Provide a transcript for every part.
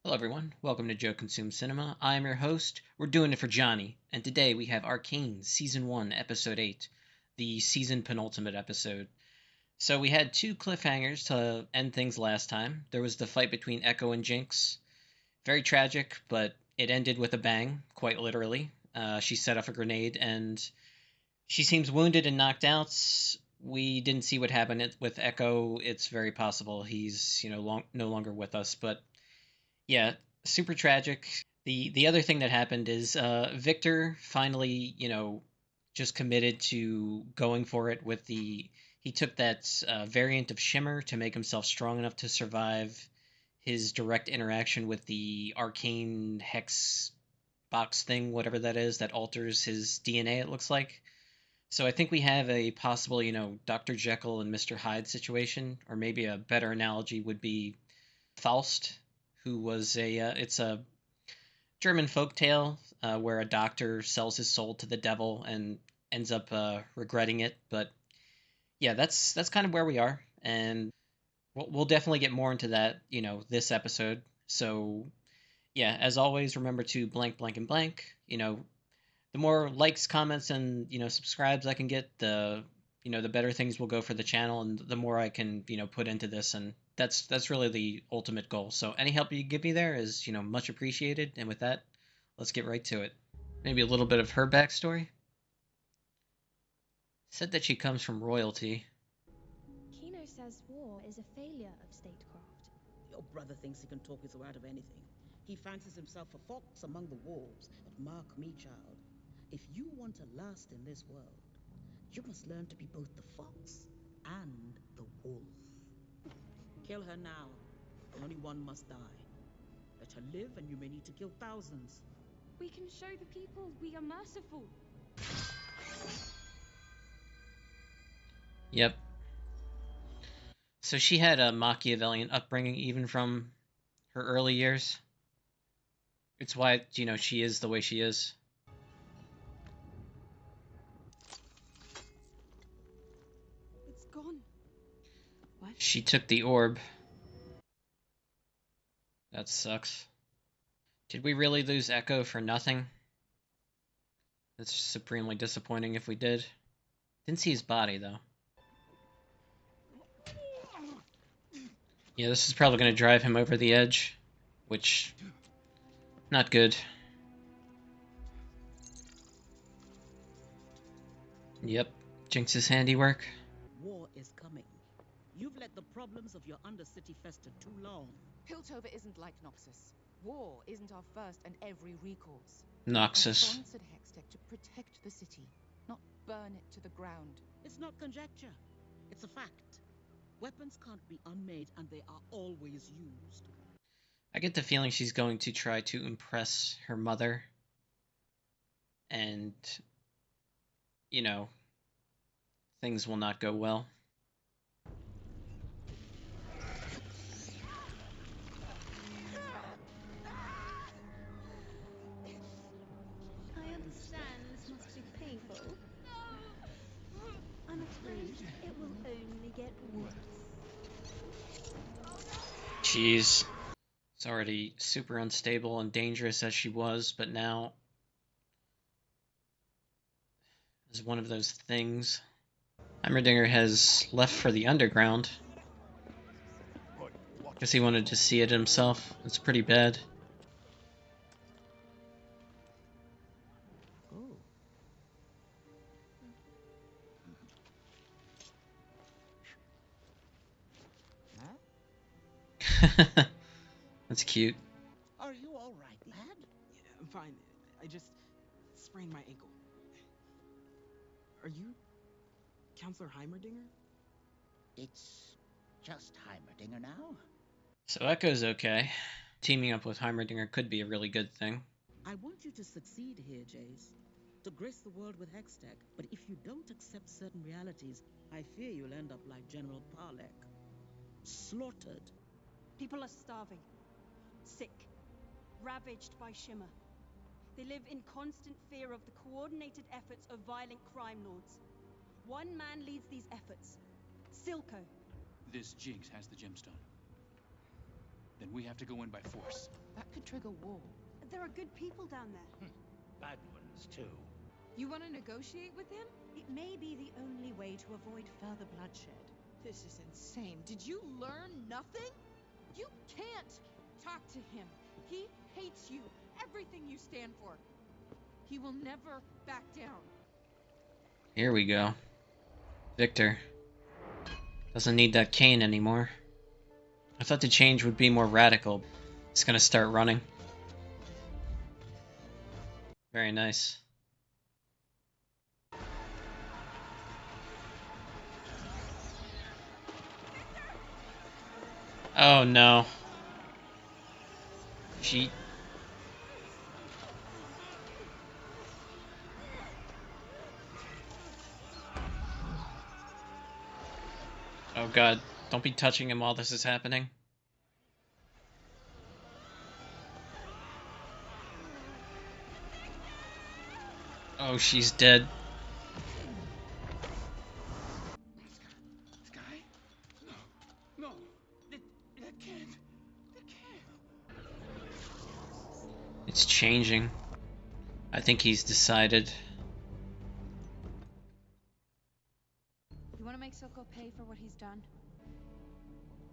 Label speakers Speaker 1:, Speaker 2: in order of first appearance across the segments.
Speaker 1: Hello, everyone. Welcome to Joe Consume Cinema. I'm your host. We're doing it for Johnny, and today we have Arcane Season 1, Episode 8, the season penultimate episode. So we had two cliffhangers to end things last time. There was the fight between Echo and Jinx. Very tragic, but it ended with a bang, quite literally. She set off a grenade, and she seems wounded and knocked out. We didn't see what happened with Echo. It's very possible he's, no longer with us, but yeah, super tragic. The other thing that happened is Victor finally, just committed to going for it with the. He took that variant of Shimmer to make himself strong enough to survive his direct interaction with the arcane hex box thing, whatever that is, that alters his DNA, it looks like. So I think we have a possible, Dr. Jekyll and Mr. Hyde situation, or maybe a better analogy would be Faust, who was it's a German folktale where a doctor sells his soul to the devil and ends up regretting it. But yeah, that's kind of where we are, and we'll definitely get more into that, this episode. So yeah, as always, remember to blank, blank, and blank. The more likes, comments, and subscribes I can get, the better things will go for the channel, and the more I can put into this, and that's really the ultimate goal. So any help you give me there is much appreciated. And with that, let's get right to it. Maybe a little bit of her backstory. Said that she comes from royalty.
Speaker 2: Kino says war is a failure of statecraft.
Speaker 3: Your brother thinks he can talk his way out of anything. He fancies himself a fox among the wolves. But mark me, child, if you want to last in this world, you must learn to be both the fox and the wolf. Kill her now. Only one must die. Let her live, and you may need to kill thousands.
Speaker 2: We can show the people we are merciful.
Speaker 1: Yep. So she had a Machiavellian upbringing even from her early years. It's why, she is the way she is.
Speaker 2: It's gone.
Speaker 1: What? She took the orb. That sucks. Did we really lose Echo for nothing? That's supremely disappointing if we did. Didn't see his body, though. Yeah, this is probably going to drive him over the edge, which... not good. Yep, Jinx's handiwork.
Speaker 3: War is coming. You've let the problems of your undercity fester too long.
Speaker 4: Piltover isn't like Noxus. War isn't our first and every recourse.
Speaker 1: Noxus.
Speaker 4: I sponsored Hextech to protect the city, not burn it to the ground.
Speaker 3: It's not conjecture. It's a fact. Weapons can't be unmade, and they are always used.
Speaker 1: I get the feeling she's going to try to impress her mother. And, things will not go well.
Speaker 5: I understand this must be painful. I'm afraid it will only get worse.
Speaker 1: Jeez. It's already super unstable and dangerous as she was, but now is one of those things. Heimerdinger has left for the underground. Guess he wanted to see it himself. It's pretty bad. That's cute.
Speaker 3: Are you all right, lad?
Speaker 6: Yeah, I'm fine. I just sprained my ankle. Are you Counselor Heimerdinger?
Speaker 7: It's just Heimerdinger now.
Speaker 1: So Echo's okay. Teaming up with Heimerdinger could be a really good thing.
Speaker 3: I want you to succeed here, Jace. To grace the world with Hextech. But if you don't accept certain realities, I fear you'll end up like General Parlek. Slaughtered.
Speaker 8: People are starving, sick, ravaged by Shimmer. They live in constant fear of the coordinated efforts of violent crime lords. One man leads these efforts, Silco.
Speaker 9: This Jinx has the gemstone. then we have to go in by force.
Speaker 4: That could trigger war.
Speaker 8: There are good people down there.
Speaker 7: Bad ones, too.
Speaker 4: You want to negotiate with him?
Speaker 5: It may be the only way to avoid further bloodshed.
Speaker 4: This is insane. Did you learn nothing? You can't talk to him. He hates you. Everything you stand for. He will never back down.
Speaker 1: Here we go. Victor. Doesn't need that cane anymore. I thought the change would be more radical. It's gonna start running. Very nice. Oh no. She... Oh god, don't be touching him while this is happening. Oh, she's dead.
Speaker 9: Sky? No. That can't. That can't.
Speaker 1: It's changing. I think he's decided.
Speaker 4: You want to make Silco pay for what he's done?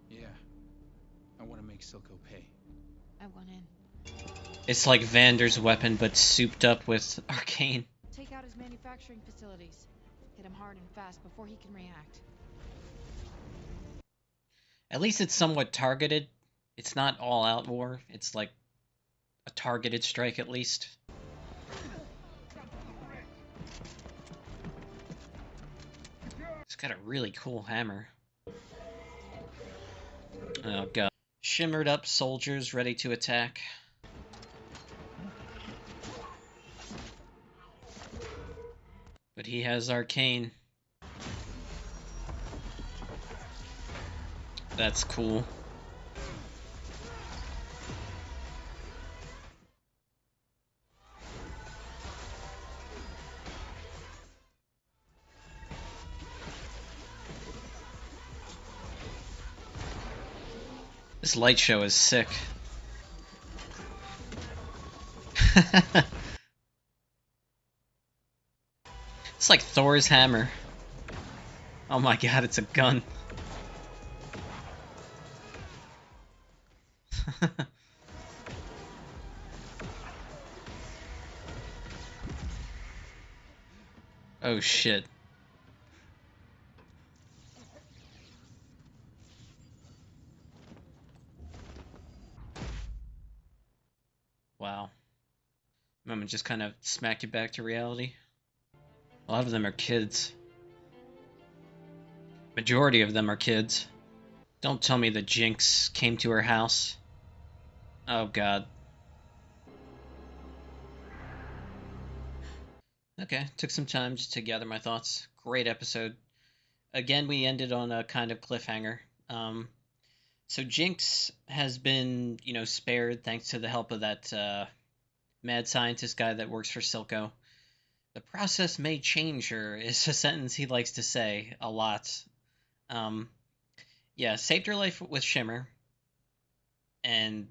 Speaker 9: Yeah. I want to make Silco pay.
Speaker 4: I want in.
Speaker 1: It's like Vander's weapon, but souped up with Arcane.
Speaker 4: Take out his manufacturing facilities. Hit him hard and fast before he can react.
Speaker 1: At least it's somewhat targeted. It's not all-out war. It's like a targeted strike, at least. It's got a really cool hammer. Oh god. Shimmered up soldiers ready to attack. But he has Arcane. That's cool. This light show is sick. It's like Thor's hammer. Oh my god, it's a gun. Oh shit. Wow. Moment just kind of smack you back to reality. A lot of them are kids. Majority of them are kids. Don't tell me the Jinx came to her house. Oh god. Okay, took some time just to gather my thoughts. Great episode. Again, we ended on a kind of cliffhanger. So Jinx has been, spared thanks to the help of that mad scientist guy that works for Silco. The process may change her is a sentence he likes to say a lot. Yeah, saved her life with Shimmer. And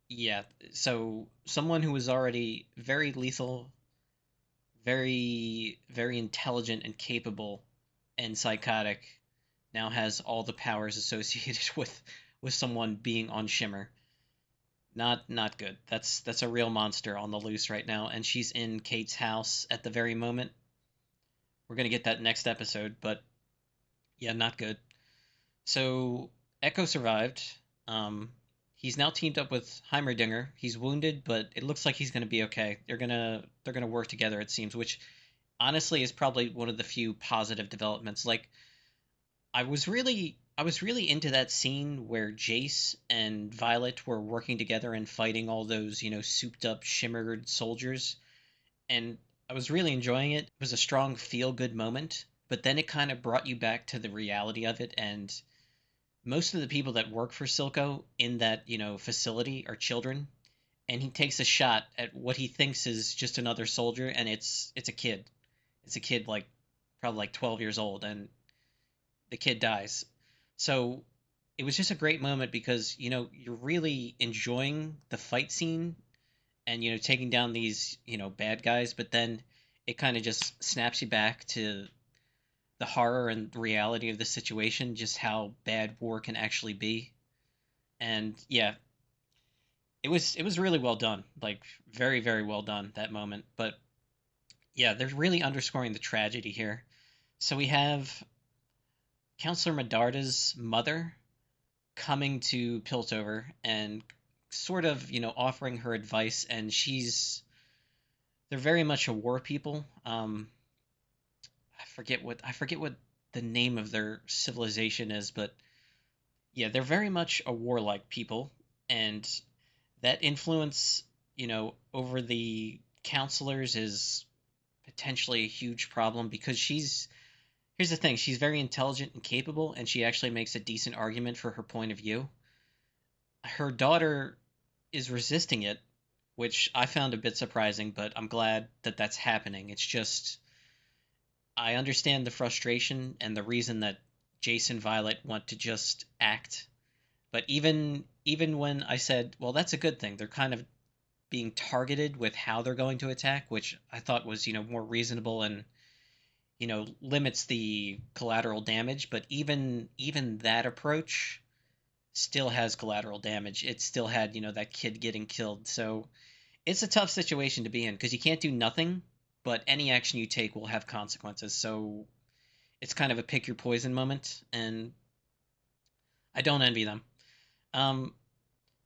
Speaker 1: yeah, so someone who was already very lethal, very, very intelligent and capable and psychotic now has all the powers associated with someone being on Shimmer. Not good. That's a real monster on the loose right now, and she's in Kate's house at the very moment. We're gonna get that next episode, but yeah, not good. So Echo survived. He's now teamed up with Heimerdinger. He's wounded, but it looks like he's gonna be okay. They're gonna work together, it seems, which honestly is probably one of the few positive developments. Like, I was really into that scene where Jace and Violet were working together and fighting all those, souped up, shimmered soldiers. And I was really enjoying it. It was a strong feel-good moment, but then it kind of brought you back to the reality of it. And most of the people that work for Silco in that, facility are children. And he takes a shot at what he thinks is just another soldier, and it's a kid. It's a kid, like, probably like 12 years old, and the kid dies. So it was just a great moment because, you're really enjoying the fight scene and, taking down these, bad guys, but then it kind of just snaps you back to the horror and reality of the situation, just how bad war can actually be. And yeah, it was really well done, like very very well done that moment. But yeah, they're really underscoring the tragedy here. So we have Counselor Medarda's mother coming to Piltover and sort of, offering her advice, and they're very much a war people. I forget what the name of their civilization is, but yeah, they're very much a warlike people, and that influence, over the counselors is potentially a huge problem because here's the thing, she's very intelligent and capable, and she actually makes a decent argument for her point of view. Her daughter is resisting it, which I found a bit surprising, but I'm glad that that's happening. It's just I understand the frustration and the reason that Jace and Violet want to just act. But even when I said, well, that's a good thing, they're kind of being targeted with how they're going to attack, which I thought was, more reasonable and, limits the collateral damage. But even that approach still has collateral damage. It still had, that kid getting killed. So it's a tough situation to be in because you can't do nothing, but any action you take will have consequences. So it's kind of a pick your poison moment, and I don't envy them. Um,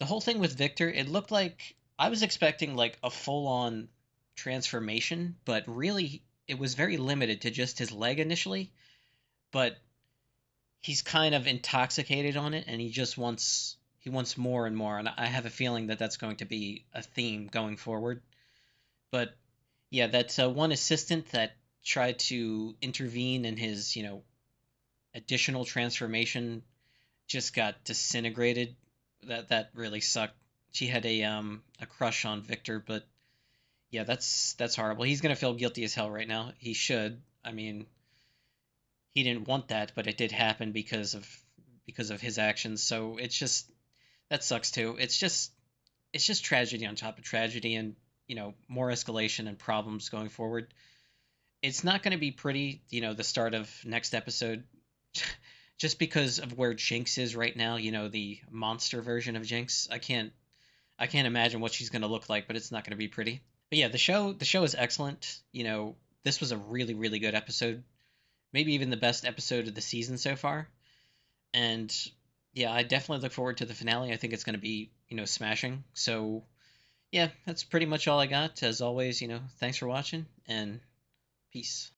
Speaker 1: the whole thing with Victor, it looked like I was expecting like a full on transformation, but really it was very limited to just his leg initially. But he's kind of intoxicated on it, and he wants more and more, and I have a feeling that that's going to be a theme going forward. But yeah, that one assistant that tried to intervene in his, additional transformation just got disintegrated. That really sucked. She had a crush on Victor, but yeah, that's horrible. He's gonna feel guilty as hell right now. He should. I mean, he didn't want that, but it did happen because of his actions. So it's just that sucks too. It's just tragedy on top of tragedy, and more escalation and problems going forward. It's not going to be pretty, the start of next episode, just because of where Jinx is right now. The monster version of Jinx. I can't imagine what she's going to look like, but it's not going to be pretty. But yeah, the show is excellent. This was a really really good episode, maybe even the best episode of the season so far. And yeah, I definitely look forward to the finale. I think it's going to be, smashing. So yeah, that's pretty much all I got. As always, thanks for watching, and peace.